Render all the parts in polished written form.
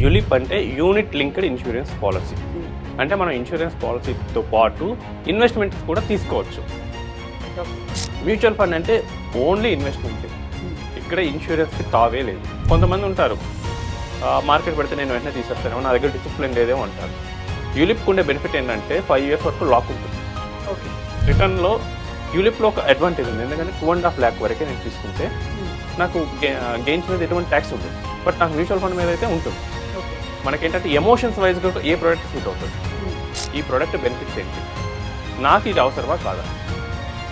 ULIP అంటే unit linked insurance policy. అంటే మనం ఇన్సూరెన్స్ పాలసీతో పాటు ఇన్వెస్ట్మెంట్స్ కూడా తీసుకోవచ్చు. మ్యూచువల్ ఫండ్ అంటే ఓన్లీ ఇన్వెస్ట్మెంట్, ఇక్కడ ఇన్సూరెన్స్కి తావే లేదు. కొంతమంది ఉంటారు మార్కెట్ పెడితే నేను వెంటనే తీసేస్తాను, నా దగ్గర డిసిప్లిన్ లేదేమో అంటారు. యూలిప్కి ఉండే బెనిఫిట్ ఏంటంటే 5 years వరకు లాక్ ఉంటుంది. ఓకే. రిటర్న్లో యూలిప్లో ఒక అడ్వాంటేజ్ ఉంది, ఎందుకంటే 2.5 lakh వరకే నేను తీసుకుంటే నాకు గెయిన్స్ మీద ఎటువంటి ట్యాక్స్ ఉంటుంది. బట్ నాకు మ్యూచువల్ ఫండ్ మీద అయితే ఉంటుంది. మనకేంటంటే ఎమోషన్స్ వైజ్గా ఏ ప్రోడక్ట్ సూట్ అవుతుంది, ఈ ప్రోడక్ట్ బెనిఫిట్స్ ఏంటి, నాకు ఇది అవసరమా కాదా,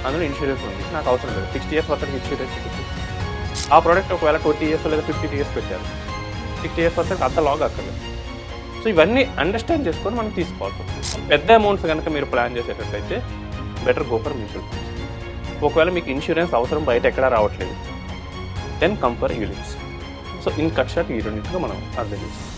అందులో ఇన్సూరెన్స్ ఉంది, నాకు అవసరం లేదు, 60 years వరకు ఇన్సూరెన్స్ ఉంటుంది. ఆ ప్రోడక్ట్ ఒకవేళ 20 years లేదా 50 years పెట్టారు, 60 years వరకు అంత లాగ్ అక్కర్లేదు. సో ఇవన్నీ అండర్స్టాండ్ చేసుకొని మనం తీసుకోవాలి. పెద్ద అమౌంట్స్ కనుక మీరు ప్లాన్ చేసేటట్లయితే better go for mutual funds. ఒకవేళ మీకు ఇన్సూరెన్స్ అవసరం బయట ఎక్కడా రావట్లేదు, then come for ULIPs. So in cut short ఈ రెండింటిలో మనం అర్థం చేస్తాం.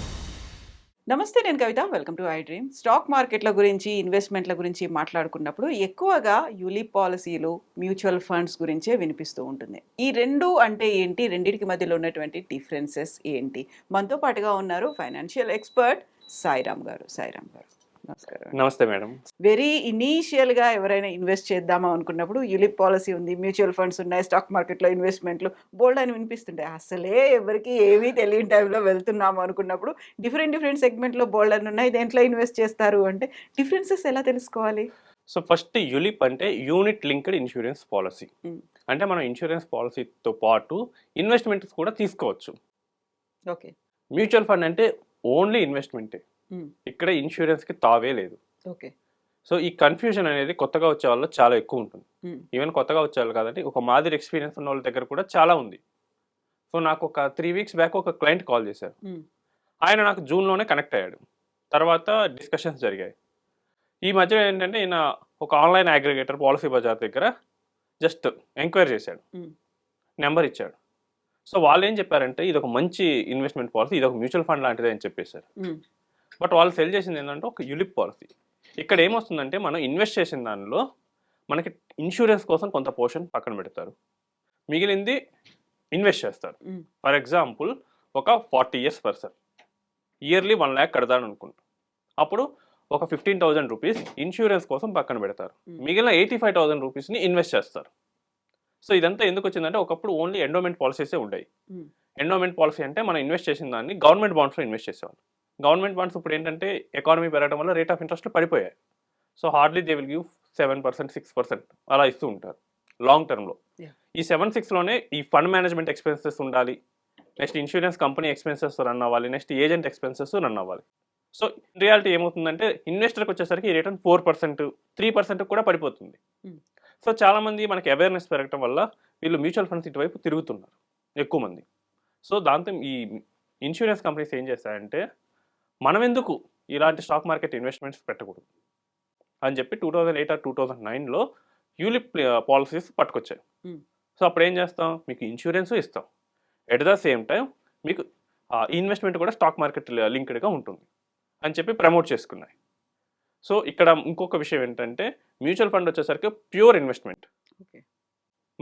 నమస్తే, నేను Kavitha. Welcome to iDream. Stock మార్కెట్ల గురించి, ఇన్వెస్ట్మెంట్ల గురించి మాట్లాడుకున్నప్పుడు ఎక్కువగా యూలిప్ పాలసీలు, మ్యూచువల్ ఫండ్స్ గురించే వినిపిస్తూ ఉంటుంది. ఈ రెండు అంటే ఏంటి, రెండింటికి మధ్యలో ఉన్నటువంటి డిఫరెన్సెస్ ఏంటి? మనతో పాటుగా ఉన్నారు ఫైనాన్షియల్ ఎక్స్పర్ట్ సాయిరామ్ గారు. సాయిరామ్ గారు, నమస్కారం. నమస్తే మేడం. వెరీ ఇనీషియల్గా ఎవరైనా ఇన్వెస్ట్ చేద్దామా అనుకున్నప్పుడు యూలిప్ పాలసీ ఉంది, మ్యూచువల్ ఫండ్స్ ఉన్నాయి, స్టాక్ మార్కెట్లో ఇన్వెస్ట్మెంట్లు బోల్డ్ అని వినిపిస్తుంటాయి. అసలే ఎవరికి ఏమీ తెలియని టైంలో వెళ్తున్నాము అనుకున్నప్పుడు డిఫరెంట్ సెగ్మెంట్లో బోల్డ్ అని ఉన్నాయి, దేంట్లో ఇన్వెస్ట్ చేస్తారు అంటే డిఫరెన్సెస్ ఎలా తెలుసుకోవాలి? సో ఫస్ట్ యూలిప్ అంటే యూనిట్ లింక్డ్ ఇన్సూరెన్స్ పాలసీ. అంటే మనం ఇన్సూరెన్స్ పాలసీతో పాటు ఇన్వెస్ట్మెంట్స్ కూడా తీసుకోవచ్చు. ఓకే. మ్యూచువల్ ఫండ్ అంటే ఓన్లీ ఇన్వెస్ట్మెంటే, ఇక్కడ ఇన్సూరెన్స్కి తావే లేదు. ఓకే. సో ఈ కన్ఫ్యూజన్ అనేది కొత్తగా వచ్చే వాళ్ళు చాలా ఎక్కువ ఉంటుంది. ఈవెన్ కొత్తగా వచ్చే వాళ్ళు కాదండి, ఒక మాదిరి ఎక్స్పీరియన్స్ ఉన్న వాళ్ళ దగ్గర కూడా చాలా ఉంది. సో నాకు ఒక 3 weeks బ్యాక్ ఒక క్లయింట్ కాల్ చేశారు. ఆయన నాకు జూన్లోనే కనెక్ట్ అయ్యాడు, తర్వాత డిస్కషన్స్ జరిగాయి. ఈ మధ్య ఏంటంటే ఈయన ఒక ఆన్లైన్ అగ్రిగేటర్ పాలసీ బజార్ దగ్గర జస్ట్ ఎంక్వైరీ చేశాడు, నెంబర్ ఇచ్చాడు. సో వాళ్ళు ఏం చెప్పారంటే ఇది ఒక మంచి ఇన్వెస్ట్మెంట్ పాలసీ, ఇది ఒక మ్యూచువల్ ఫండ్ లాంటిది అని చెప్పేశారు. బట్ వాళ్ళు సెల్ చేసింది ఏంటంటే ఒక యూలిప్ పాలసీ. ఇక్కడ ఏమొస్తుందంటే మనం ఇన్వెస్ట్ చేసిన దానిలో మనకి ఇన్సూరెన్స్ కోసం కొంత పోర్షన్ పక్కన పెడతారు, మిగిలింది ఇన్వెస్ట్ చేస్తారు. ఫర్ ఎగ్జాంపుల్ ఒక 40 years పర్సన్ ఇయర్లీ 1 lakh కడతాను అనుకుంటాం, అప్పుడు ఒక 15,000 rupees ఇన్సూరెన్స్ కోసం పక్కన పెడతారు, మిగిలిన 85,000 rupeesని ఇన్వెస్ట్ చేస్తారు. సో ఇదంతా ఎందుకు వచ్చిందంటే ఒకప్పుడు ఓన్లీ ఎండోమెంట్ పాలసీసే ఉండేవి. ఎండోమెంట్ పాలసీ అంటే మనం ఇన్వెస్ట్ చేసిన దాన్ని గవర్నమెంట్ బాండ్స్లో ఇన్వెస్ట్ చేసేవాళ్ళు. గవర్నమెంట్ బాండ్స్ ఇప్పుడు ఏంటంటే ఎకానమీ పెరగడం వల్ల రేట్ ఆఫ్ ఇంట్రెస్ట్ పడిపోయాయి. So hardly they will give 7%, 6% అలా ఇస్తూ ఉంటారు లాంగ్ టర్మ్లో. ఈ 7-6లోనే ఈ ఫండ్ మేనేజ్మెంట్ ఎక్స్పెన్సెస్ ఉండాలి, next insurance company expenses run అవ్వాలి, నెక్స్ట్ ఏజెంట్ ఎక్స్పెన్సెస్ రన్ అవ్వాలి. సో రియాలిటీ ఏమవుతుందంటే ఇన్వెస్టర్కి వచ్చేసరికి ఈ రిటర్న్ 4%, 3% కూడా పడిపోతుంది. సో చాలామంది మనకి అవేర్నెస్ పెరగడం వల్ల వీళ్ళు మ్యూచువల్ ఫండ్స్ ఇటువైపు తిరుగుతున్నారు ఎక్కువ మంది. సో దాంతో ఈ ఇన్సూరెన్స్ కంపెనీస్ ఏం చేస్తాయంటే మనం ఎందుకు ఇలాంటి స్టాక్ మార్కెట్ ఇన్వెస్ట్మెంట్స్ పెట్టకూడదు అని చెప్పి 2008 or 2009లో యూలిప్ పాలసీస్ పట్టుకొచ్చాయి. సో అప్పుడు ఏం చేస్తాం, మీకు ఇన్సూరెన్స్ ఇస్తాం, ఎట్ ద సేమ్ టైం మీకు ఇన్వెస్ట్మెంట్ కూడా స్టాక్ మార్కెట్ లింక్డ్గా ఉంటుంది అని చెప్పి ప్రమోట్ చేసుకున్నాయి. సో ఇక్కడ ఇంకొక విషయం ఏంటంటే మ్యూచువల్ ఫండ్ వచ్చేసరికి ప్యూర్ ఇన్వెస్ట్మెంట్,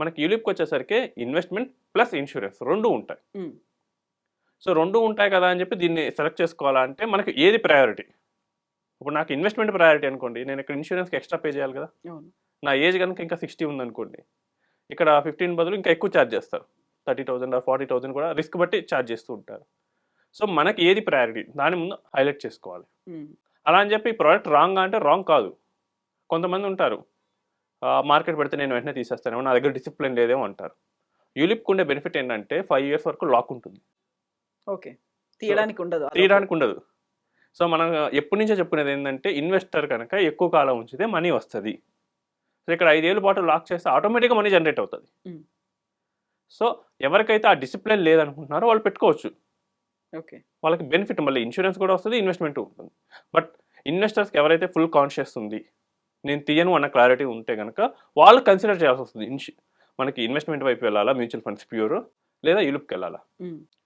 మనకి యూలిప్కి వచ్చేసరికి ఇన్వెస్ట్మెంట్ ప్లస్ ఇన్సూరెన్స్ రెండు ఉంటాయి. సో రెండు ఉంటాయి కదా అని చెప్పి దీన్ని సెలెక్ట్ చేసుకోవాలంటే మనకి ఏది ప్రయారిటీ? ఇప్పుడు నాకు ఇన్వెస్ట్మెంట్ ప్రయారిటీ అనుకోండి, నేను ఇక్కడ ఇన్సూరెన్స్కి ఎక్స్ట్రా పే చేయాలి కదా. నా ఏజ్ కనుక ఇంకా 60 ఉందనుకోండి, ఇక్కడ 15 బదులు ఇంకా ఎక్కువ ఛార్జ్ చేస్తారు, 30,000 or 40,000 కూడా రిస్క్ బట్టి ఛార్జ్ చేస్తూ ఉంటారు. సో మనకి ఏది ప్రయారిటీ దాని ముందు హైలైట్ చేసుకోవాలి. అలా అని చెప్పి ఈ ప్రోడక్ట్ రాంగ్ అంటే రాంగ్ కాదు. కొంతమంది ఉంటారు మార్కెట్ పెడితే నేను వెంటనే తీసేస్తానేమో, నా దగ్గర డిసిప్లిన్ లేదేమో అంటారు. యూలిప్కి ఉండే బెనిఫిట్ ఏంటంటే 5 years వరకు లాక్ ఉంటుంది. ఓకే. తీయడానికి ఉండదు. సో మనం ఎప్పటి నుంచో చెప్పుకునేది ఏంటంటే ఇన్వెస్టర్ కనుక ఎక్కువ కాలం ఉంచితే మనీ వస్తుంది. సో ఇక్కడ 5 ఏళ్ళ పాటు లాక్ చేస్తే ఆటోమేటిక్గా మనీ జనరేట్ అవుతుంది. సో ఎవరికైతే ఆ డిసిప్లిన్ లేదనుకుంటున్నారో వాళ్ళు పెట్టుకోవచ్చు. ఓకే. వాళ్ళకి బెనిఫిట్ మళ్ళీ ఇన్సూరెన్స్ కూడా వస్తుంది, ఇన్వెస్ట్మెంట్ ఉంటుంది. బట్ ఇన్వెస్టర్స్కి ఎవరైతే ఫుల్ కాన్షియస్ ఉంది, నేను తీయను అన్న క్లారిటీ ఉంటే కనుక వాళ్ళు కన్సిడర్ చేయాల్సి వస్తుంది. మనకి ఇన్వెస్ట్మెంట్ వైపు వెళ్ళాలా, మ్యూచువల్ ఫండ్స్ ప్యూర్, లేదా యూలిప్కి వెళ్ళాలా.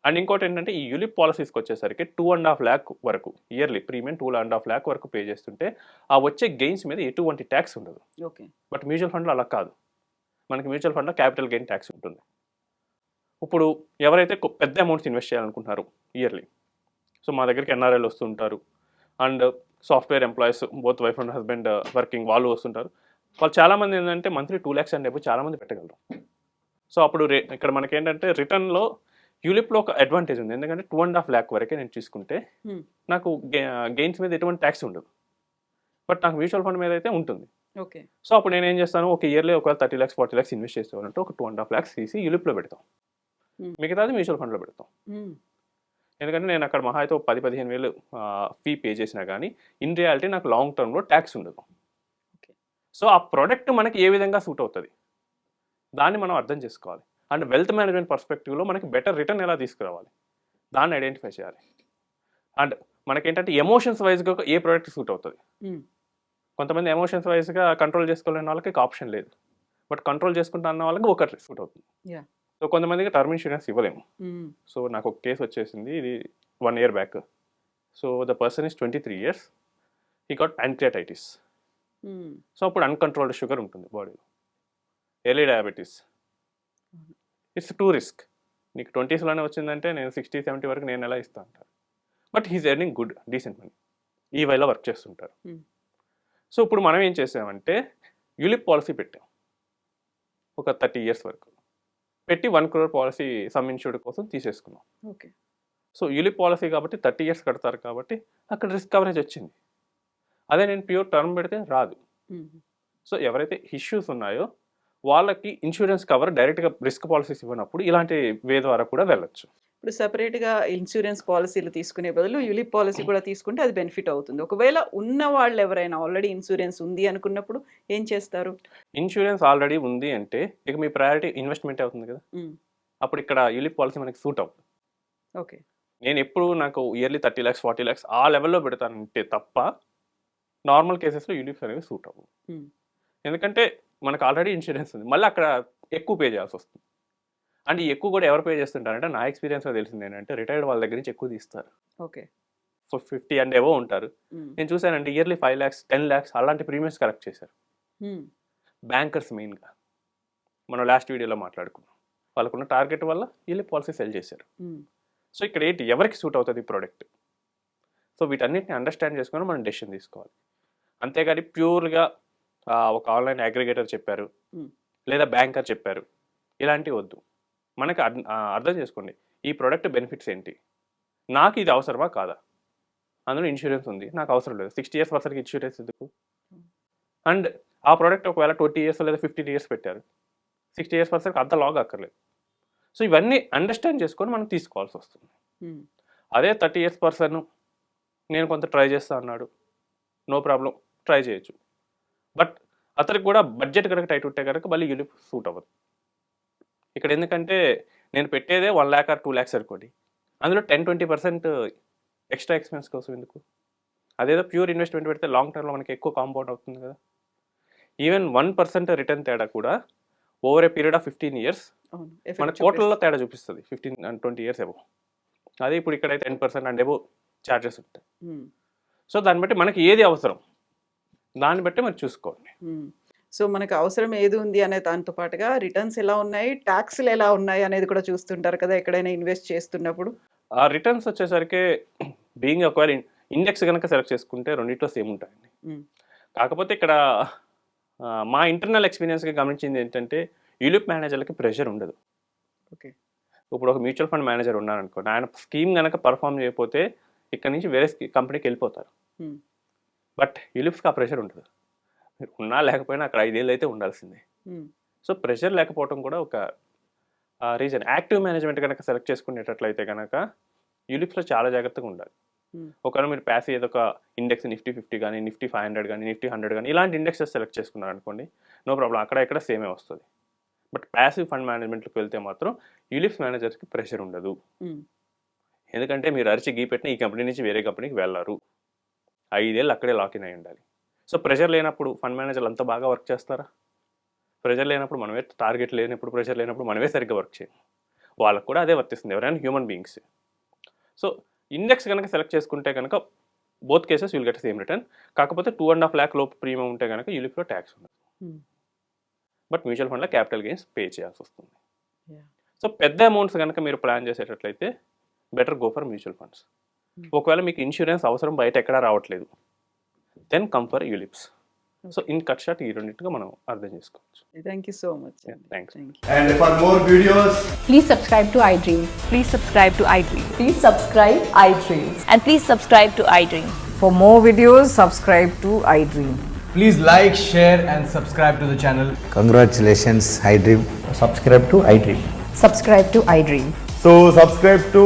అండ్ ఇంకోటి ఏంటంటే ఈ యూలిప్ పాలసీస్కి వచ్చేసరికి 2.5 lakh వరకు ఇయర్లీ ప్రీమియం 2.5 lakh వరకు పే చేస్తుంటే ఆ వచ్చే గెయిన్స్ మీద ఎటువంటి ట్యాక్స్ ఉండదు. ఓకే. బట్ మ్యూచువల్ ఫండ్లో అలా కాదు, మనకి మ్యూచువల్ ఫండ్లో క్యాపిటల్ గెయిన్ ట్యాక్స్ ఉంటుంది. ఇప్పుడు ఎవరైతే పెద్ద అమౌంట్స్ ఇన్వెస్ట్ చేయాలనుకుంటున్నారు ఇయర్లీ, సో మా దగ్గరికి ఎన్ఆర్ఐలు వస్తుంటారు, and software employees both wife and husband working వాళ్ళు వస్తుంటారు. వాళ్ళు చాలామంది ఏంటంటే మంత్లీ 2 lakhs అండ్ అబౌవ్ చాలామంది పెట్టగలరు. సో అప్పుడు ఇక్కడ మనకేంటంటే రిటర్న్లో యూలిప్లో ఒక అడ్వాంటేజ్ ఉంది. ఎందుకంటే 2.5 lakh వరకే నేను తీసుకుంటే నాకు గెయిన్స్ మీద ఎటువంటి ట్యాక్స్ ఉండదు. బట్ నాకు మ్యూచువల్ ఫండ్ మీద అయితే ఉంటుంది. ఓకే. సో అప్పుడు నేను ఏం చేస్తాను, ఒక ఇయర్లీ ఒకవేళ 30 lakhs 40 lakhs ఇన్వెస్ట్ చేసేవాలంటే ఒక 2.5 lakhs తీసి యూలిప్లో పెడతాం, మిగతాది మ్యూచువల్ ఫండ్లో పెడతాం. ఎందుకంటే నేను అక్కడ మహా అయితే 10-15 వేలు ఫీ పే చేసినా కానీ ఇన్ రియాలిటీ నాకు లాంగ్ టర్మ్లో ట్యాక్స్ ఉండదు. సో ఆ ప్రోడక్ట్ మనకి ఏ విధంగా సూట్ అవుతుంది దాన్ని మనం అర్థం చేసుకోవాలి. అండ్ వెల్త్ మేనేజ్మెంట్ పర్స్పెక్టివ్లో మనకి బెటర్ రిటర్న్ ఎలా తీసుకురావాలి దాన్ని ఐడెంటిఫై చేయాలి. అండ్ మనకేంటంటే ఎమోషన్స్ వైజ్గా ఏ ప్రోడక్ట్ సూట్ అవుతుంది. కొంతమంది ఎమోషన్స్ వైజ్గా కంట్రోల్ చేసుకోలేని వాళ్ళకి ఆప్షన్ లేదు, బట్ కంట్రోల్ చేసుకుంటా అన్న వాళ్ళకి ఒకటి సూట్ అవుతుంది. సో కొంతమందికి టర్మ్ ఇన్సూరెన్స్ ఇవ్వలేము. సో నాకు ఒక కేసు వచ్చేసింది, ఇది 1 year back. So the person is 23 years, he got pancreatitis. So అప్పుడు అన్కంట్రోల్డ్ షుగర్ ఉంటుంది బాడీలో, early diabetes. It's two risk. నీకు 20sలోనే వచ్చిందంటే నేను 60-70 వరకు నేను ఎలా ఇస్తాను అంటారు. But he's earning good decent money, ఈ వైలో వర్క్ చేస్తుంటారు. సో ఇప్పుడు మనం ఏం చేసామంటే యూలిప్ పాలసీ పెట్టాం ఒక 30 years వరకు పెట్టి 1 crore పాలసీ సమ్ ఇన్సూర్డ్ కోసం తీసేసుకున్నాం. ఓకే. సో యూలిప్ పాలసీ కాబట్టి 30 years కడతారు కాబట్టి అక్కడ రిస్క్ కవరేజ్ వచ్చింది. అదే నేను ప్యూర్ టర్మ్ పెడితే రాదు. సో ఎవరైతే ఇష్యూస్ ఉన్నాయో వాళ్ళకి ఇన్సూరెన్స్ కవర్ డైరెక్ట్గా రిస్క్ పాలసీస్ ఇవ్వనప్పుడు ఇలాంటి వే ద్వారా కూడా వెళ్ళొచ్చు. ఇప్పుడు సెపరేట్గా ఇన్సూరెన్స్ పాలసీలు తీసుకునే బదులు యూలిప్ పాలసీ కూడా తీసుకుంటే అది బెనిఫిట్ అవుతుంది. ఒకవేళ ఉన్న వాళ్ళు ఎవరైనా ఆల్రెడీ ఇన్సూరెన్స్ ఉంది అనుకున్నప్పుడు ఏం చేస్తారు? ఇన్సూరెన్స్ ఆల్రెడీ ఉంది అంటే ఇక మీ ప్రయారిటీ ఇన్వెస్ట్మెంట్ అవుతుంది కదా, అప్పుడు ఇక్కడ యూలిప్ పాలసీ మనకి సూట్ అవుతుంది. ఓకే. నేను ఎప్పుడు నాకు ఇయర్లీ 30 lakhs 40 lakhs ఆ లెవెల్లో పెడతానంటే తప్ప నార్మల్ కేసెస్లో యూలిప్స్ అనేవి సూట్ అవ్వవు. ఎందుకంటే మనకు ఆల్రెడీ ఇన్సూరెన్స్ ఉంది, మళ్ళీ అక్కడ ఎక్కువ పే చేయాల్సి వస్తుంది. అండ్ ఈ ఎక్కువ కూడా ఎవరు పే చేస్తుంటారంటే నా ఎక్స్పీరియన్స్లో తెలిసింది ఏంటంటే రిటైర్డ్ వాళ్ళ దగ్గర నుంచి ఎక్కువ తీస్తారు. ఓకే. 50 and above ఉంటారు. నేను చూసానంటే ఇయర్లీ 5 lakhs 10 lakhs అలాంటి ప్రీమియమ్స్ కలెక్ట్ చేశారు. బ్యాంకర్స్ మెయిన్గా మనం లాస్ట్ వీడియోలో మాట్లాడుకున్నాం, వాళ్ళకున్న టార్గెట్ వల్ల యూలిప్ పాలసీ సెల్ చేశారు. సో ఇక్కడ ఏంటి ఎవరికి సూట్ అవుతుంది ఈ ప్రోడక్ట్, సో వీటన్నిటిని అండర్స్టాండ్ చేసుకొని మనం డెసిషన్ తీసుకోవాలి. అంతేగాని ప్యూర్గా ఒక ఆన్లైన్ అగ్రిగేటర్ చెప్పారు లేదా బ్యాంకర్ చెప్పారు ఇలాంటివి వద్దు. మనకి అర్థం చేసుకోండి ఈ ప్రోడక్ట్ బెనిఫిట్స్ ఏంటి, నాకు ఇది అవసరమా కాదా, అందులో ఇన్సూరెన్స్ ఉంది నాకు అవసరం లేదు, 60 years పర్సన్కి ఇన్సూరెన్స్ ఎందుకు. అండ్ ఆ ప్రోడక్ట్ ఒకవేళ 20 years లేదా 15 years పెట్టారు, 60 years పర్సన్కి అంత లాగ్ అక్కర్లేదు. సో ఇవన్నీ అండర్స్టాండ్ చేసుకొని మనం తీసుకోవాల్సి వస్తుంది. అదే 30 years పర్సన్ నేను కొంత ట్రై చేస్తా అన్నాడు, నో ప్రాబ్లం ట్రై చేయొచ్చు. బట్ అతనికి కూడా బడ్జెట్ కనుక టైట్ ఉంటే కనుక మళ్ళీ యూలిప్ సూట్ అవ్వదు. ఇక్కడ ఎందుకంటే నేను పెట్టేదే 1 lakh or 2 lakhs అనుకోండి, అందులో 10-20% ఎక్స్ట్రా ఎక్స్పెన్స్ కోసం ఎందుకు. అదేదో ప్యూర్ ఇన్వెస్ట్మెంట్ పెడితే లాంగ్ టర్మ్లో మనకి ఎక్కువ కాంపౌండ్ అవుతుంది కదా. ఈవెన్ 1% రిటర్న్ తేడా కూడా over a period of 15 years మన కోట్లలో తేడా చూపిస్తుంది, 15 and 20 years అబౌవ్. అదే ఇప్పుడు ఇక్కడైతే 10% అండ్ అబౌవ్ ఛార్జెస్ ఉంటాయి. సో దాన్ని బట్టి మనకి ఏది అవసరం దాన్ని బట్టి మనం చూసుకోండి. సో మనకు అవసరం ఏది ఉంది అనే దాంతో పాటుగా రిటర్న్స్ ఎలా ఉన్నాయి, ట్యాక్స్లు ఎలా ఉన్నాయి అనేది కూడా చూస్తుంటారు కదా ఎక్కడైనా ఇన్వెస్ట్ చేస్తున్నప్పుడు. ఆ రిటర్న్స్ వచ్చేసరికి బీయింగ్ ఒకవేళ ఇండెక్స్ కనుక సెలెక్ట్ చేసుకుంటే రెండిట్లో సేమ్ ఉంటాయండి. కాకపోతే ఇక్కడ మా ఇంటర్నల్ ఎక్స్పీరియన్స్గా గమనించింది ఏంటంటే యూలిప్ మేనేజర్లకి ప్రెషర్ ఉండదు. ఓకే. ఇప్పుడు ఒక మ్యూచువల్ ఫండ్ మేనేజర్ ఉన్నారనుకోండి, ఆయన స్కీమ్ కనుక పర్ఫామ్ చేయకపోతే ఇక్కడ నుంచి వేరే కంపెనీకి వెళ్ళిపోతారు. బట్ యూలిప్స్కి ఆ ప్రెషర్ ఉంటుంది, మీరు ఉన్నా లేకపోయినా అక్కడ 5 ఏళ్ళు అయితే ఉండాల్సిందే. సో ప్రెషర్ లేకపోవడం కూడా ఒక రీజన్. యాక్టివ్ మేనేజ్మెంట్ కనుక సెలెక్ట్ చేసుకునేటట్లయితే కనుక యూలిప్స్లో చాలా జాగ్రత్తగా ఉండాలి. ఒకవేళ మీరు ప్యాసివ్ ఏదో ఒక ఇండెక్స్ Nifty 50 కానీ Nifty 500 కానీ Nifty 100 కానీ ఇలాంటి ఇండెక్సెస్ సెలెక్ట్ చేసుకున్నారు అనుకోండి, నో ప్రాబ్లం, అక్కడ ఇక్కడ సేమే వస్తుంది. బట్ ప్యాసివ్ ఫండ్ మేనేజ్మెంట్లోకి వెళ్తే మాత్రం యూలిప్స్ మేనేజర్స్కి ప్రెషర్ ఉండదు. ఎందుకంటే మీరు అరిచి గీ పెట్టిన ఈ కంపెనీ నుంచి వేరే కంపెనీకి వెళ్ళారు, 5 ఏళ్ళు అక్కడే లాకిన్ అయి ఉండాలి. సో ప్రెషర్ లేనప్పుడు ఫండ్ మేనేజర్లు అంత బాగా వర్క్ చేస్తారా? ప్రెషర్ లేనప్పుడు మనమే, టార్గెట్ లేనప్పుడు ప్రెషర్ లేనప్పుడు మనమే సరిగ్గా వర్క్ చేయం. వాళ్ళకు కూడా అదే వర్తిస్తుంది, ఎవరైనా హ్యూమన్ బీయింగ్స్. సో ఇండెక్స్ కనుక సెలెక్ట్ చేసుకుంటే కనుక both cases will get same return. కాకపోతే 2.5 lakh లోపు ప్రీమియం ఉంటే కనుక యూలిప్లో ట్యాక్స్ ఉండదు. బట్ మ్యూచువల్ ఫండ్లో క్యాపిటల్ గెయిన్స్ పే చేయాల్సి వస్తుంది. సో పెద్ద అమౌంట్స్ కనుక మీరు ప్లాన్ చేసేటట్లయితే better go for mutual funds. ఒకవేళ మీకు ఇన్సూరెన్స్ అవసరం బయట ఎక్కడా రావట్లేదు, then come for ULIPs. So in cut short ఈ రెండింటిగా మనం అర్థం చేసుకోవచ్చు. Thank you so much. Thanks. And for more videos, Please subscribe to iDream. Please subscribe to iDream. Please subscribe iDream. And please subscribe to iDream. For more videos, subscribe to iDream. please like, share and subscribe to the channel. Congratulations, iDream. Subscribe to iDream. Subscribe to iDream. So subscribe to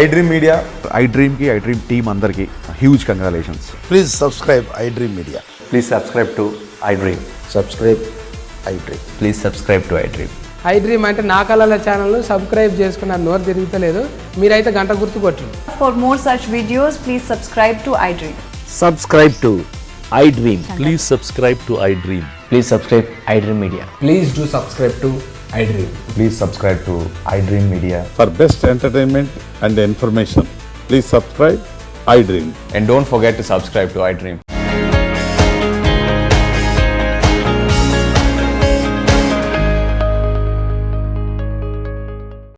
iDream Media. iDream ki iDream team andarki huge congratulations. Please subscribe iDream Media. Please subscribe to iDream. Subscribe iDream. Please subscribe to iDream. iDream అంటే నా కళల channel subscribe చేసుకున్న నోరు తిరుగుతలేదు, మీరైతే గంట గుర్తు కొట్టండి. For more such videos, please subscribe to iDream. Subscribe to iDream. Please subscribe to iDream. Please subscribe iDream Media. Please do subscribe to iDream. Please subscribe to iDream Media. For best entertainment and information, please subscribe iDream. And don't forget to subscribe to iDream.